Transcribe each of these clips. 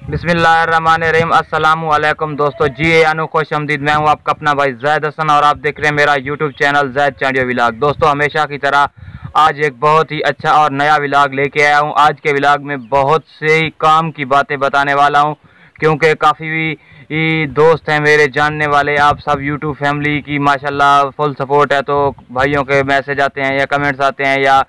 बिस्मिल्लाहिर्रहमानिर्रहीम। अस्सलामु अलैकुम दोस्तों, जी यानो खुश आमदीद। मैं हूं आपका अपना भाई जैद हसन और आप देख रहे हैं मेरा YouTube channel Zaid Chandio vlog. दोस्तों, हमेशा की तरह आज एक बहुत ही अच्छा और नया व्लॉग लेके आया हूं। आज के व्लॉग में बहुत से ही काम की बातें बताने वाला हूं, क्योंकि काफ़ी दोस्त हैं मेरे जानने वाले। आप सब यूट्यूब फैमिली की माशाल्लाह फुल सपोर्ट है, तो भाइयों के मैसेज आते हैं या कमेंट्स आते हैं या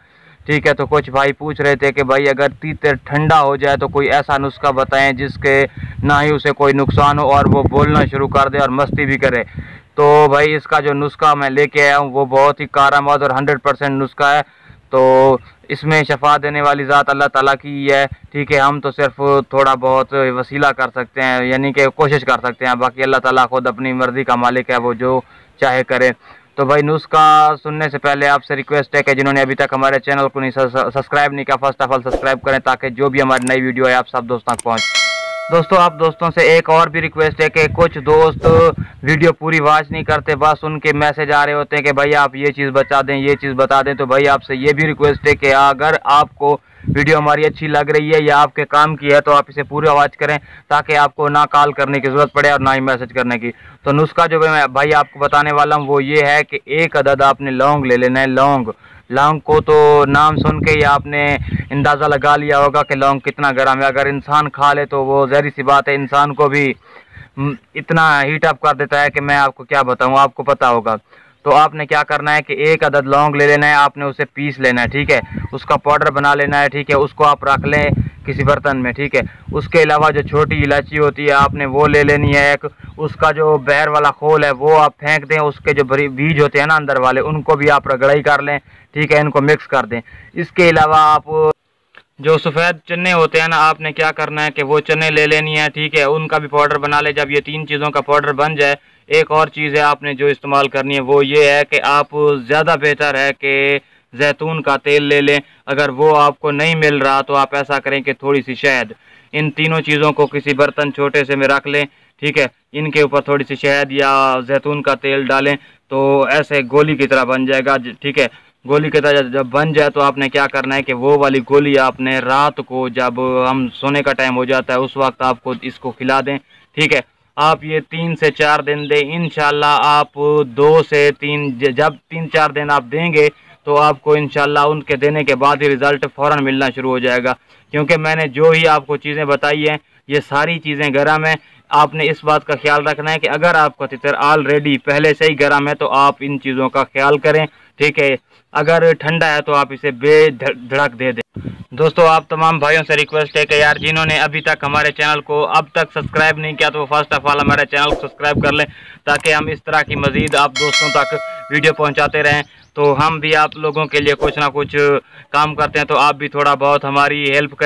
ठीक है। तो कुछ भाई पूछ रहे थे कि भाई अगर तीतर ठंडा हो जाए तो कोई ऐसा नुस्खा बताएं जिसके ना ही उसे कोई नुकसान हो और वो बोलना शुरू कर दे और मस्ती भी करे। तो भाई इसका जो नुस्खा मैं लेके आया हूँ वो बहुत ही कारआमद और 100% नुस्खा है। तो इसमें शफा देने वाली ज़ात अल्लाह ताला की ही है, ठीक है। हम तो सिर्फ थोड़ा बहुत वसीला कर सकते हैं, यानी कि कोशिश कर सकते हैं। बाकी अल्लाह ताला खुद अपनी मर्ज़ी का मालिक है, वो जो चाहे करे। तो भाई नुस्खा सुनने से पहले आपसे रिक्वेस्ट है कि जिन्होंने अभी तक हमारे चैनल को नहीं सब्सक्राइब नहीं किया, फर्स्ट ऑफ ऑल सब्सक्राइब करें ताकि जो भी हमारी नई वीडियो है आप सब दोस्तों तक पहुँचे। दोस्तों, आप दोस्तों से एक और भी रिक्वेस्ट है कि कुछ दोस्त वीडियो पूरी वॉच नहीं करते, बस उनके मैसेज आ रहे होते हैं कि भाई आप ये चीज़ बता दें, ये चीज़ बता दें। तो भाई आपसे ये भी रिक्वेस्ट है कि अगर आपको वीडियो हमारी अच्छी लग रही है या आपके काम की है तो आप इसे पूरी वॉच करें, ताकि आपको ना कॉल करने की ज़रूरत पड़े और ना ही मैसेज करने की। तो नुस्खा जो मैं भाई आपको बताने वाला हूँ वो ये है कि एक अदद आपने लौंग ले लेना है। लौंग को तो नाम सुन के ही आपने अंदाज़ा लगा लिया होगा कि लौंग कितना गर्म है। अगर इंसान खा ले तो वो ज़ाहिर सी बात है इंसान को भी इतना हीट अप कर देता है कि मैं आपको क्या बताऊं, आपको पता होगा। तो आपने क्या करना है कि एक अदद लौंग ले लेना है, आपने उसे पीस लेना है, ठीक है। उसका पाउडर बना लेना है, ठीक है। उसको आप रख लें किसी बर्तन में, ठीक है। उसके अलावा जो छोटी इलायची होती है आपने वो ले लेनी है एक। उसका जो बाहर वाला खोल है वो आप फेंक दें, उसके जो बीज होते हैं ना अंदर वाले, उनको भी आप रगड़ाई कर लें, ठीक है। इनको मिक्स कर दें। इसके अलावा आप जो सफ़ेद चने होते हैं ना, आपने क्या करना है कि वो चने ले लेनी है, ठीक है। उनका भी पाउडर बना ले। जब ये तीन चीज़ों का पाउडर बन जाए, एक और चीज़ है आपने जो इस्तेमाल करनी है वो ये है कि आप ज़्यादा बेहतर है कि जैतून का तेल ले लें। अगर वो आपको नहीं मिल रहा तो आप ऐसा करें कि थोड़ी सी शहद, इन तीनों चीज़ों को किसी बर्तन छोटे से में रख लें, ठीक है। इनके ऊपर थोड़ी सी शहद या जैतून का तेल डालें तो ऐसे गोली की तरह बन जाएगा, ठीक है। गोली की तरह जब बन जाए तो आपने क्या करना है कि वो वाली गोली आपने रात को जब हम सोने का टाइम हो जाता है उस वक्त आपको इसको खिला दें, ठीक है। आप ये 3 से 4 दिन दें, इंशाल्लाह आप 2 से 3 जब 3-4 दिन आप देंगे तो आपको इंशाल्लाह उनके देने के बाद ही रिज़ल्ट फ़ौरन मिलना शुरू हो जाएगा। क्योंकि मैंने जो ही आपको चीज़ें बताई हैं ये सारी चीज़ें गर्म हैं। आपने इस बात का ख्याल रखना है कि अगर आपका तितर ऑलरेडी पहले से ही गर्म है तो आप इन चीज़ों का ख्याल करें, ठीक है। अगर ठंडा है तो आप इसे बेधड़क दे दें। दोस्तों, आप तमाम भाइयों से रिक्वेस्ट है कि यार जिन्होंने अभी तक हमारे चैनल को अब तक सब्सक्राइब नहीं किया तो फर्स्ट ऑफ ऑल हमारे चैनल को सब्सक्राइब कर लें, ताकि हम इस तरह की मज़ीद आप दोस्तों तक वीडियो पहुंचाते रहें। तो हम भी आप लोगों के लिए कुछ ना कुछ काम करते हैं, तो आप भी थोड़ा बहुत हमारी हेल्प करें।